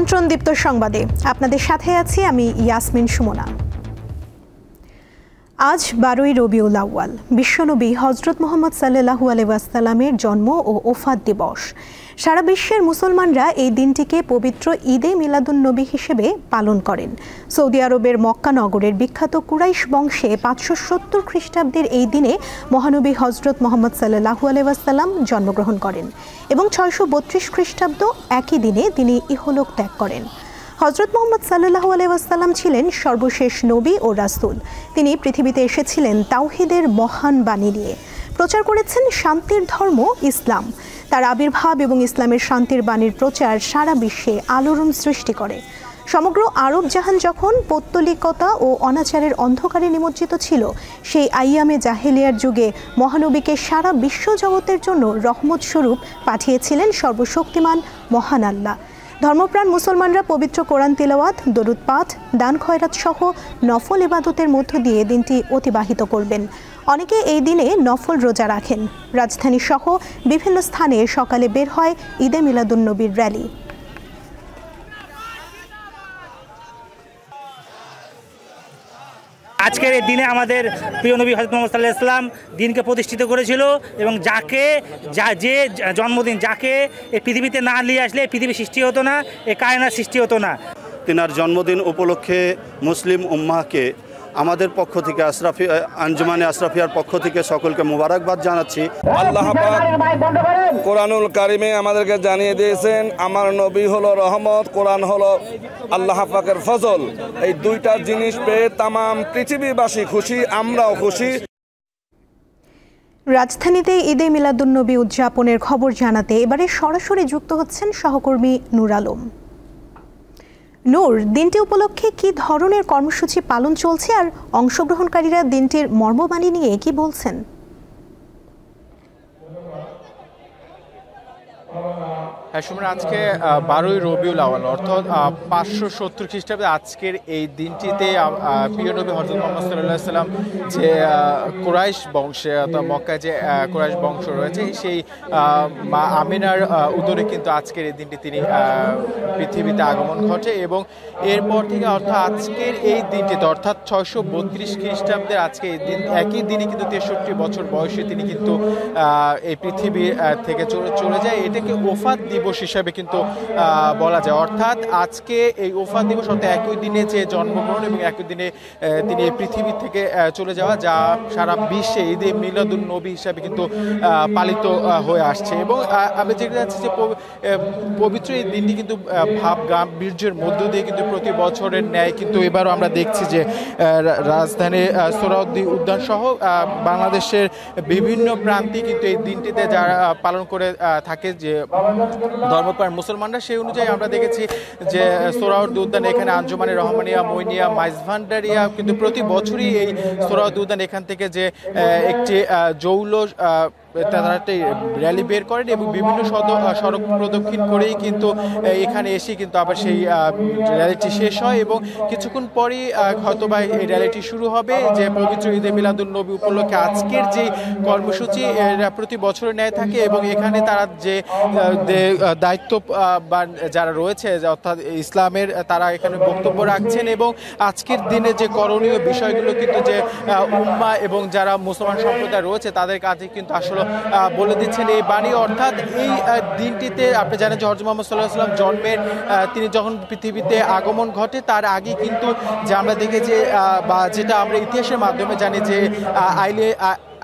আমন্ত্রণ দীপ্ত সংবাদে আপনাদের সাথে আছি আমি ইয়াসমিন সুমনা। আজ 12ই রবিউল আউয়াল, বিশ্বনবী হযরত মুহাম্মদ সাল্লাল্লাহু আলাইহি ওয়াসাল্লামের জন্ম ও ওফাত দিবস। সারা বিশ্বের মুসলমানরা এই দিনটিকে পবিত্র ঈদে মিলাদুন্নবী হিসেবে পালন করেন। সৌদি আরবের মক্কা নগরের বিখ্যাত কুরাইশ বংশে 570 খ্রিস্টাব্দের এই দিনে মহানবী হযরত মুহাম্মদ সাল্লাল্লাহু আলাইহি ওয়াসাল্লাম জন্মগ্রহণ করেন এবং 632 খ্রিস্টাব্দ একই দিনে তিনি ইহলোক ত্যাগ করেন। হযরত মুহাম্মদ সাল্লাল্লাহু আলাইহি ওয়াসাল্লাম ছিলেন সর্বশেষ নবী ও রাসূল। তিনি পৃথিবীতে এসেছিলেন তাওহীদের মহান বাণী নিয়ে, প্রচার করেছেন শান্তির ধর্ম ইসলাম। তার আবির্ভাব এবং ইসলামের শান্তির বাণীর প্রচার সারা বিশ্বে আলোড়ন সৃষ্টি করে। সমগ্র আরব জাহান যখন পৌত্তলিকতা ও অনাচারের অন্ধকারে নিমজ্জিত ছিল, সেই আইয়ামে জাহেলিয়ার যুগে মহানবীকে সারা বিশ্বজগতের জন্য রহমত স্বরূপ পাঠিয়েছিলেন সর্বশক্তিমান মহান আল্লাহ। ধর্মপ্রাণ মুসলমানরা পবিত্র কোরআন তিলাওয়াত, দরুদ পাঠ, দান খয়রাত সহ নফল ইবাদতের মধ্য দিয়ে দিনটি অতিবাহিত করবেন। অনেকে এই দিনে নফল রোজা রাখেন। রাজধানী সহ বিভিন্ন স্থানে সকালে বের হয় ঈদে মিলাদুন্নবীর র্যালি। আজকের এই দিনে আমাদের প্রিয় নবী হযরত মুহাম্মদ সাল্লাল্লাহু আলাইহি ওয়াসাল্লাম দিনকে প্রতিষ্ঠিত করেছিল এবং যে জন্মদিন যাকে এই পৃথিবীতে না নিয়ে আসলে পৃথিবী সৃষ্টি হতো না, এই কায়নাত সৃষ্টি হতো না। তিনার জন্মদিন উপলক্ষে মুসলিম উম্মাহকে আমাদের পক্ষ থেকে আঞ্জুমানে আশরাফিয়ার পক্ষ থেকে সকলকে মোবারকবাদ জানাচ্ছি। আল্লাহ পাক কোরআনুল কারিমে আমাদেরকে জানিয়ে দিয়েছেন, আমার নবী হলো রহমত, কোরআন হলো আল্লাহ পাকের ফজল। এই দুইটা জিনিস পেয়ে তামাম পৃথিবীবাসী খুশি, আমরাও খুশি। রাজধানীতে ঈদে মিলাদুন্নবী উদযাপনের খবর জানাতে এবারে সরাসরি যুক্ত হচ্ছেন সহকর্মী নূর আলম। নূর, দিনটি উপলক্ষে কি ধরনের কর্মসূচি পালন চলছে আর অংশগ্রহণকারীরা দিনটির মর্মবাণী নিয়ে কি বলছেন? হ্যাঁ সুমন, আজকে 12ই রবিউল আউয়াল অর্থাৎ 570 খ্রিস্টাব্দে আজকের এই দিনটিতে প্রিয় নবী হযরত মুহাম্মদ সাল্লাল্লাহু আলাইহি ওয়াসাল্লাম যে কুরাইশ বংশে অর্থাৎ মক্কায় যে কুরাইশ বংশ রয়েছে সেই মা আমিনার উদরে কিন্তু আজকের এই দিনটি তিনি পৃথিবীতে আগমন ঘটে এবং এরপর থেকে অর্থাৎ আজকের এই দিনটিতে অর্থাৎ 632 খ্রিস্টাব্দের আজকে এই দিন একই দিনে কিন্তু 63 বছর বয়সে তিনি কিন্তু এই পৃথিবী থেকে চলে যায়। এটাকে ওফাত দিবস হিসাবে কিন্তু বলা যায়। অর্থাৎ আজকে এই ওফাত দিবস অর্থাৎ একই দিনে যে জন্মগ্রহণ এবং একই দিনে তিনি এই পৃথিবী থেকে চলে যাওয়া, যা সারা বিশ্বে ঈদে মিলাদুন্নবী হিসাবে কিন্তু পালিত হয়ে আসছে। এবং আমি যেটা যাচ্ছি যে পবিত্র এই দিনটি কিন্তু ভাব গাম্ভীর্যের মধ্য দিয়ে কিন্তু প্রতি বছরের ন্যায় কিন্তু এবারও আমরা দেখছি যে রাজধানীর সোহরাওয়ার্দী উদ্যান সহ বাংলাদেশের বিভিন্ন প্রান্তে কিন্তু এই দিনটিতে যারা পালন করে থাকে যে ধর্মপ্রাণ মুসলমানরা, সেই অনুযায়ী আমরা দেখেছি যে সোহরাওয়ার্দী উদ্যান এখানে আঞ্জুমানে রহমানিয়া, মইনিয়া, মাইজভান্ডারিয়া কিন্তু প্রতি বছরই এই সোহরাওয়ার্দী উদ্যান এখান থেকে যে একটি জৌলুস তারা একটা র্যালি বের করেন এবং বিভিন্ন সড়ক প্রদক্ষিণ করেই কিন্তু এখানে এসে কিন্তু আবার সেই র্যালিটি শেষ হয় এবং কিছুক্ষণ পরই হয়তোবা এই র্যালিটি শুরু হবে। যে পবিত্র ঈদে মিলাদুন্নবী উপলক্ষে আজকের যে কর্মসূচি প্রতি বছরের ন্যায় থাকে এবং এখানে তারা যে দায়িত্ব বা যারা রয়েছে অর্থাৎ ইসলামের তারা এখানে বক্তব্য রাখছেন এবং আজকের দিনে যে করণীয় বিষয়গুলো কিন্তু যে উম্মাহ এবং যারা মুসলমান সম্প্রদায় রয়েছে তাদের কাছে কিন্তু আসলে বলে দিচ্ছেন এই বাণী। অর্থাৎ এই দিনটিতে আপনি জানেন যে হযরত মুহাম্মদ সাল্লাল্লাহু আলাইহি ওয়াসাল্লাম জন্মের তিনি যখন পৃথিবীতে আগমন ঘটে তার আগে কিন্তু যে আমরা দেখি যে বা যেটা আমরা ইতিহাসের মাধ্যমে জানি যে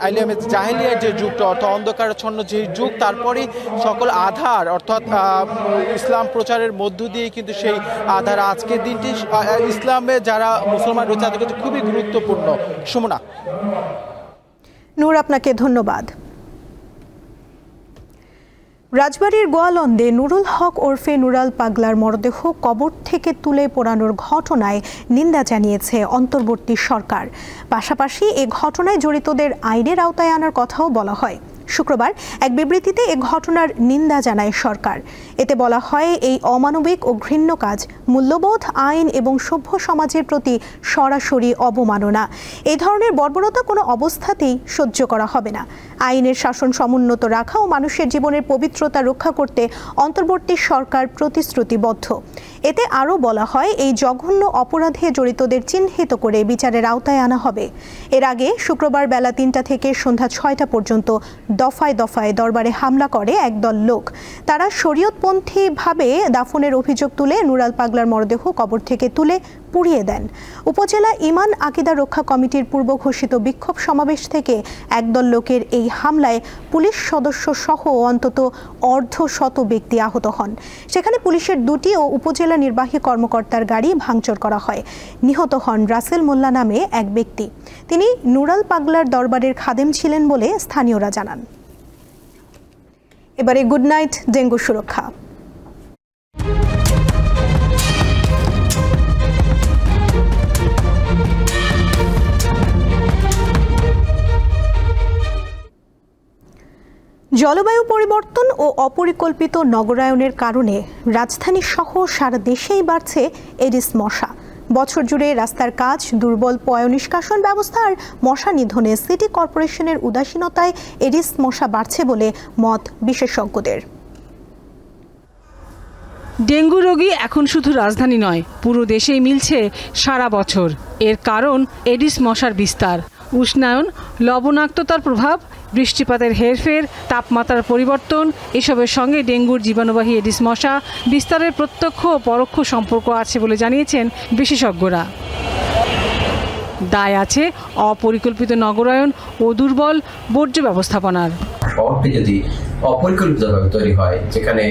আইয়ামে জাহেলিয়ার যে যুগটা অর্থাৎ অন্ধকারাচ্ছন্ন যে যুগ, তারপরে সকল আধার অর্থাৎ ইসলাম প্রচারের মধ্য দিয়ে কিন্তু সেই আধার আজকের দিনটি ইসলামে যারা মুসলমান রয়েছে তাদের কাছে খুবই গুরুত্বপূর্ণ। সুমনা। নূর, আপনাকে ধন্যবাদ। রাজবাড়ীর গোয়ালন্দে নুরুল হক ওরফে নুরাল পাগলার মরদেহ কবর থেকে তুলে পোড়ানোর ঘটনায় নিন্দা জানিয়েছে অন্তর্বর্তী সরকার। পাশাপাশি এ ঘটনায় জড়িতদের আইনের আওতায় আনার কথাও বলা হয়। শুক্রবার এক বিবৃতিতে এ ঘটনার নিন্দা জানায় সরকার। এতে বলা হয়, এই অমানবিক ও ঘৃণ্য কাজ মূল্যবোধ, আইন এবং সভ্য সমাজের প্রতি সরাসরি অবমাননা। এই ধরনের বর্বরতা কোনো অবস্থাতেই সহ্য করা হবে না। আইনের শাসন সমুন্নত রাখা ও মানুষের জীবনের পবিত্রতা রক্ষা করতে অন্তর্বর্তী সরকার প্রতিশ্রুতিবদ্ধ। এতে আরও বলা হয়, এই জঘন্য অপরাধে জড়িতদের চিহ্নিত করে বিচারের আওতায় আনা হবে। এর আগে শুক্রবার বেলা ৩টা থেকে সন্ধ্যা ৬টা পর্যন্ত দফায় দফায় দরবারে হামলা করে একদল লোক। তারা শরীয়তপন্থীভাবে দাফনের অভিযোগ তুলে নুরাল পাগলার মরদেহ কবর থেকে তুলে পুড়িয়ে দেন। উপজেলা ঈমান আকিদা রক্ষা কমিটির পূর্ব ঘোষিত বিক্ষোভ সমাবেশ থেকে একদল লোকের এই হামলায় পুলিশ সদস্য সহ অন্তত অর্ধশত ব্যক্তি আহত হন। সেখানে পুলিশের 2টি ও উপজেলা নির্বাহী কর্মকর্তার গাড়ি ভাঙচুর করা হয়। নিহত হন রাসেল মোল্লা নামে এক ব্যক্তি। তিনি নুরাল পাগলার দরবারের খাদেম ছিলেন বলে স্থানীয়রা জানান। এবারে গুড নাইট ডেঙ্গু সুরক্ষা। জলবায়ু পরিবর্তন ও অপরিকল্পিত নগরায়নের কারণে রাজধানী সহ সারা দেশেই বাড়ছে এডিস মশা। বছর জুড়ে রাস্তার কাজ, দুর্বল পয়ঃনিষ্কাশন ব্যবস্থা আর মশা নিধনে সিটি কর্পোরেশনের উদাসীনতায় এডিস মশা বাড়ছে বলে মত বিশেষজ্ঞদের। ডেঙ্গু রোগী এখন শুধু রাজধানী নয়, পুরো দেশেই মিলছে সারা বছর। এর কারণ এডিস মশার বিস্তার। উষ্ণায়ন, লবণাক্ততার প্রভাব, বৃষ্টিপাতের হেরফের, তাপমাত্রার পরিবর্তন, এসবের সঙ্গে ডেঙ্গুর জীবাণুবাহী এডিস মশা বিস্তারের প্রত্যক্ষ ও পরোক্ষ সম্পর্ক আছে বলে জানিয়েছেন বিশেষজ্ঞরা। দায় আছে অপরিকল্পিত নগরায়ন ও দুর্বল বর্জ্য ব্যবস্থাপনার। শহরটি যদি অপরিকল্পিতভাবে তৈরি হয়, যেখানে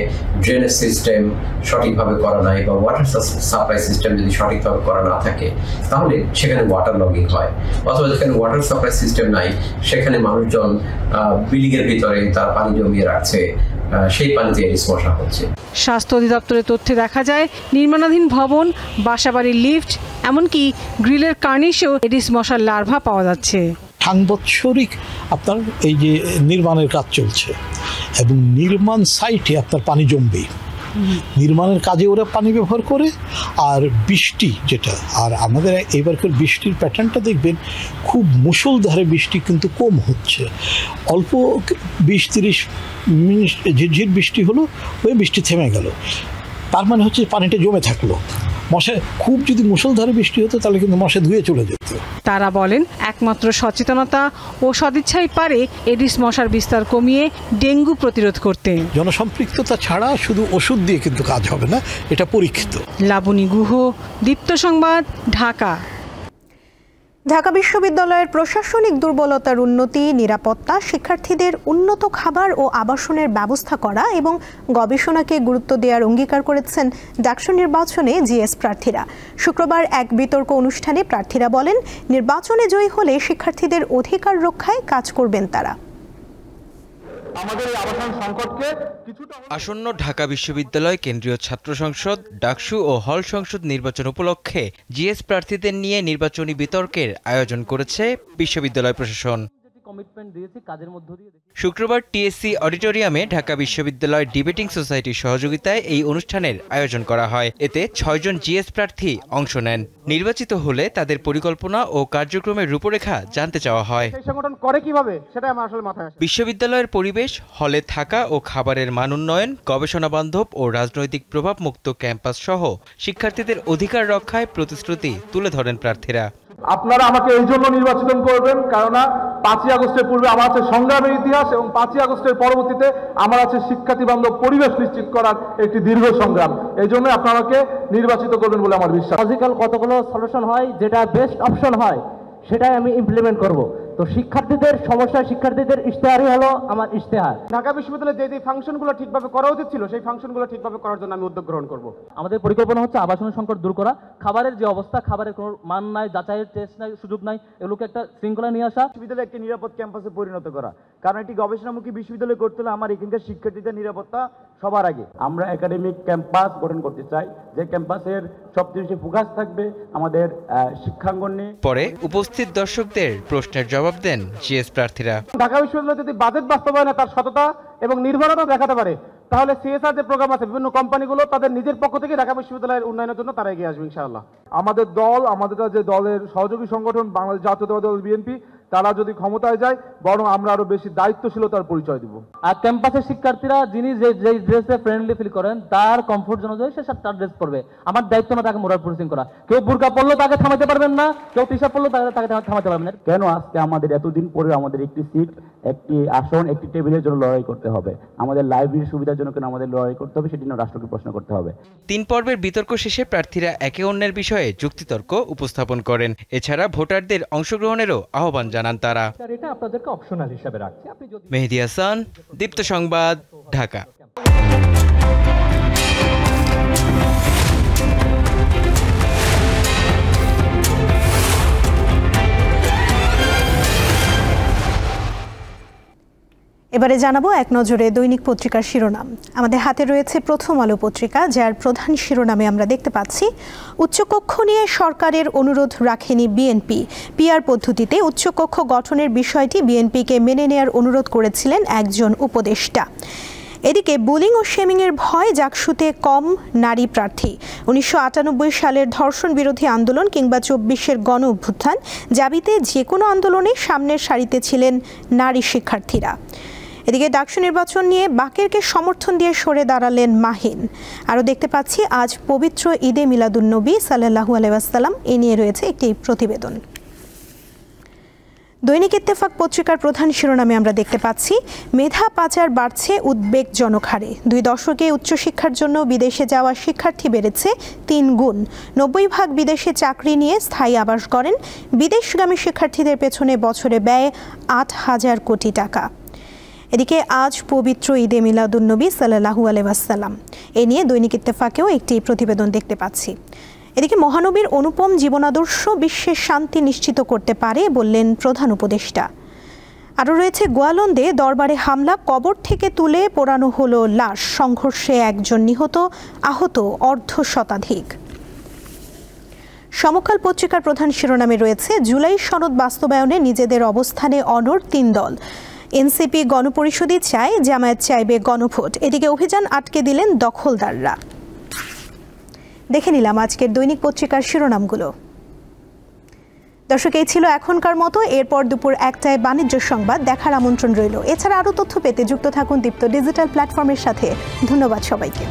ড্রেনেজ সিস্টেম সঠিকভাবে করা নাই বা ওয়াটার সাপ্লাই সিস্টেম যদি সঠিকভাবে করা না থাকে, তাহলে সেখানে ওয়াটার লগিং হয়। অথবা যেখানে ওয়াটার সাপ্লাই সিস্টেম নাই, সেখানে মানুষজন বিল্ডিংয়ের ভিতরে তার পানি জমিয়ে রাখছে, সেই পানিতে এডিস মশা হচ্ছে। স্বাস্থ্য অধিদপ্তরের তথ্যে দেখা যায়, নির্মাণাধীন ভবন, বাসাবাড়ির লিফট, এমনকি গ্রিলের কার্নিশেও এডিস মশার লার্ভা পাওয়া যাচ্ছে। সাংবৎসরিক আপনার এই যে নির্মাণের কাজ চলছে এবং নির্মাণ সাইটে আপনার পানি জমবে, নির্মাণের কাজে ওরা পানি ব্যবহার করে। আর বৃষ্টি যেটা, আর আমাদের এবারকার বৃষ্টির প্যাটার্নটা দেখবেন খুব মুষলধারে বৃষ্টি কিন্তু কম হচ্ছে। অল্প 20-30 মিনিট ঝিরঝির বৃষ্টি হলো, ওই বৃষ্টি থেমে গেল, তার মানে হচ্ছে পানিটা জমে থাকলো। মশা খুব যদি মুষলধারে বৃষ্টি হতো তাহলে কিন্তু মশা ধুয়ে চলে যেত। তারা বলেন, একমাত্র সচেতনতা ও সদিচ্ছাই পারে এডিস মশার বিস্তার কমিয়ে ডেঙ্গু প্রতিরোধ করতে। জনসম্পৃক্ততা ছাড়া শুধু ওষুধ দিয়ে কিন্তু কাজ হবে না, এটা পরীক্ষিত। লাবণী গুহ, দীপ্ত সংবাদ, ঢাকা। ঢাকা বিশ্ববিদ্যালয়ের প্রশাসনিক দুর্বলতার উন্নতি, নিরাপত্তা, শিক্ষার্থীদের উন্নত খাবার ও আবাসনের ব্যবস্থা করা এবং গবেষণাকে গুরুত্ব দেওয়ার অঙ্গীকার করেছেন ডাকসু নির্বাচনে জিএস প্রার্থীরা। শুক্রবার এক বিতর্ক অনুষ্ঠানে প্রার্থীরা বলেন, নির্বাচনে জয়ী হলে শিক্ষার্থীদের অধিকার রক্ষায় কাজ করবেন তারা। আসন্ন ঢাকা বিশ্ববিদ্যালয় কেন্দ্রীয় ছাত্র সংসদ, ডাকসু ও হল সংসদ নির্বাচন উপলক্ষে জিএস প্রার্থীদের নিয়ে নির্বাচনী বিতর্কের আয়োজন করেছে বিশ্ববিদ্যালয় প্রশাসন। শুক্রবার টিএসসি অডিটোরিয়ামে ঢাকা বিশ্ববিদ্যালয় ডিবেটিং সোসাইটির সহযোগিতায় এই অনুষ্ঠানের আয়োজন করা হয়। এতে 6 জন জিএস প্রার্থী অংশ নেন। নির্বাচিত হলে তাদের পরিকল্পনা ও কার্যক্রমের রূপরেখা জানতে চাওয়া হয়। বিশ্ববিদ্যালয়ের পরিবেশ, হলে থাকা ও খাবারের মান উন্নয়ন, গবেষণা বান্ধব ও রাজনৈতিক প্রভাব মুক্ত ক্যাম্পাস সহ শিক্ষার্থীদের অধিকার রক্ষায় প্রতিশ্রুতি তুলে ধরেন প্রার্থীরা। আপনারা আমাকে এই জন্য নির্বাচন করবেন, কারণ 5ই আগস্টের পূর্বে আমার আছে সংগ্রামের ইতিহাস এবং 5ই আগস্টের পরবর্তীতে আমার আছে শিক্ষার্থী বান্ধব পরিবেশ নিশ্চিত করার একটি দীর্ঘ সংগ্রাম। এই জন্য আপনারা আমাকে নির্বাচিত করবেন বলে আমার বিশ্বাস। লজিক্যাল কতগুলো সলিউশন হয়, যেটা বেস্ট অপশন হয় সেটাই আমি ইমপ্লিমেন্ট করব। তো শিক্ষার্থীদের সমস্যা, শিক্ষার্থীদের ইশতেহারই হলো আমার ইশতেহার। ঢাকা বিশ্ববিদ্যালয়ে যে ফাংশনগুলো ঠিকভাবে করা উচিত ছিল, সেই ফাংশনগুলো ঠিকভাবে করার জন্য আমি উদ্যোগ গ্রহণ করব। আমাদের পরিকল্পনা হচ্ছে আবাসনের সংকট দূর করা, খাবারের যে অবস্থা, খাবারের কোনো মান নাই, যাচাইয়ের টেস্ট নাই, সুযোগ নাই, এগুলোকে একটা শৃঙ্খলা নিয়ে আসা, বিশ্ববিদ্যালয়ে একটি নিরাপদ ক্যাম্পাসে পরিণত করা। কারণ এটি গবেষণামুখী বিশ্ববিদ্যালয় করতে হলে আমার এখানকার শিক্ষার্থীদের নিরাপত্তা সবার আগে। আমরা একাডেমিক ক্যাম্পাস গঠন করতে চাই, যে ক্যাম্পাসের সবচেয়ে বেশি ফোকাস থাকবে আমাদের শিক্ষাঙ্গন নিয়ে। পরে উপস্থিত দর্শকদের প্রশ্নের জবাব জবাব দেন জিএস প্রার্থীরা। ঢাকা বিশ্ববিদ্যালয় যদি বাজেট বাস্তবায়নে তার সততা এবং নির্ভরতা দেখাতে পারে, তাহলে সিএসআর যে প্রোগ্রাম আছে বিভিন্ন কোম্পানিগুলো তাদের নিজের পক্ষ থেকে ঢাকা বিশ্ববিদ্যালয়ের উন্নয়নের জন্য তারা এগিয়ে আসবে ইনশাআল্লাহ। আমাদের দল, আমাদের যে দলের সহযোগী সংগঠন বাংলাদেশ জাতীয়তাবাদী দল বিএনপি, তারা যদি ক্ষমতায় যায় বরং আমরা আরো বেশি দায়িত্বশীলতার পরিচয় দিব। আর ক্যাম্পাসের শিক্ষার্থীরা যিনি যে ড্রেসে ফ্রেন্ডলি ফিল করেন তার কমফোর্ট জোন অনুযায়ী সে তার ড্রেস পরবে। আমার দায়িত্ব না তাকে মোরাল পুলিশিং করা। কেউ বুরকা পরলেও তাকে থামাতে পারবেন না, কেউ টি শার্ট পরলেও তাকে থামাতে পারবেন না। কেন আজকে আমাদের এতদিন পরে আমাদের একটি সিট, একটি আসন, একটি টেবিলের জন্য লড়াই করতে হবে? আমাদের লাইব্রেরির সুবিধার জন্য কেন আমাদের লড়াই করতে হবে, সেটি নিয়ে রাষ্ট্রকে প্রশ্ন করতে হবে। 3 পর্বের বিতর্ক শেষে প্রার্থীরা একে অন্যের বিষয়ে যুক্তিতর্ক উপস্থাপন করেন। এছাড়া ভোটারদের অংশগ্রহণেরও আহ্বান জানান তারা। এটা আপনাদেরকে অপশনাল হিসেবে রাখছি। মেহেদী হাসান, দীপ্ত সংবাদ, ঢাকা। এবারে জানাবো এক নজরে দৈনিক পত্রিকার শিরোনাম। আমাদের হাতে রয়েছে প্রথম আলো পত্রিকা, যার প্রধান শিরোনামে আমরা দেখতে পাচ্ছি উচ্চকক্ষ নিয়ে সরকারের অনুরোধ রাখেনি বিএনপি। পিআর পদ্ধতিতে উচ্চকক্ষ গঠনের বিষয়টি বিএনপিকে মেনে নেয়ার অনুরোধ করেছিলেন একজন উপদেষ্টা। এদিকে বুলিং ও শেমিংয়ের ভয় জাকসুতে কম নারী প্রার্থী। 1998 সালের ধর্ষণ বিরোধী আন্দোলন কিংবা 24-এর গণ অভ্যুত্থান, জাবিতে যে কোনো আন্দোলনে সামনের সারিতে ছিলেন নারী শিক্ষার্থীরা। এদিকে ডাকসু নির্বাচন নিয়ে বাকেরকে সমর্থন দিয়ে সরে দাঁড়ালেন মাহিন। আরও দেখতে পাচ্ছি আজ পবিত্র ঈদে মিলাদুন্নবী সাল্লাল্লাহু আলাইহি ওয়াসাল্লাম, এ নিয়ে রয়েছে একটি প্রতিবেদন। দৈনিক ইত্তেফাক পত্রিকার প্রধান শিরোনামে আমরা দেখতে পাচ্ছি মেধা পাচার বাড়ছে উদ্বেগজনক হারে। 2 দশকে উচ্চশিক্ষার জন্য বিদেশে যাওয়া শিক্ষার্থী বেড়েছে 3 গুণ। 90% বিদেশে চাকরি নিয়ে স্থায়ী আবাস গড়েন। বিদেশগামী শিক্ষার্থীদের পেছনে বছরে ব্যয় 8,000 কোটি টাকা। এদিকে আজ পবিত্র ঈদে মিলাদুন্নবী সাল্লাল্লাহু আলাইহি ওয়াসাল্লাম, এ নিয়ে দৈনিক ইত্তেফাকেও একটি প্রতিবেদন দেখতে পাচ্ছি। এদিকে মহানবীর অনুপম জীবনাদর্শ বিশ্বের শান্তি নিশ্চিত করতে পারে বললেন প্রধান উপদেষ্টা। আরও রয়েছে গোয়ালন্দে দরবারে হামলা, কবর থেকে তুলে পোড়ানো হলো লাশ। সংঘর্ষে 1 জন নিহত, আহত অর্ধশতাধিক। সমকাল পত্রিকার প্রধান শিরোনামে রয়েছে জুলাই সনদ বাস্তবায়নে নিজেদের অবস্থানে অনড় 3 দল। এনসিপি গণপরিষদই চায়, জামায়াত চাইবে গণভোট। এদিকে অভিযান আটকে দিলেন দখলদাররা। দেখে নিলাম আজকের দৈনিক পত্রিকার শিরোনামগুলো। দর্শক, এই ছিল এখনকার মতো। এরপর দুপুর 1টায় বাণিজ্য সংবাদ দেখার আমন্ত্রণ রইল। এছাড়া আরও তথ্য পেতে যুক্ত থাকুন দীপ্ত ডিজিটাল প্ল্যাটফর্মের সাথে। ধন্যবাদ সবাইকে।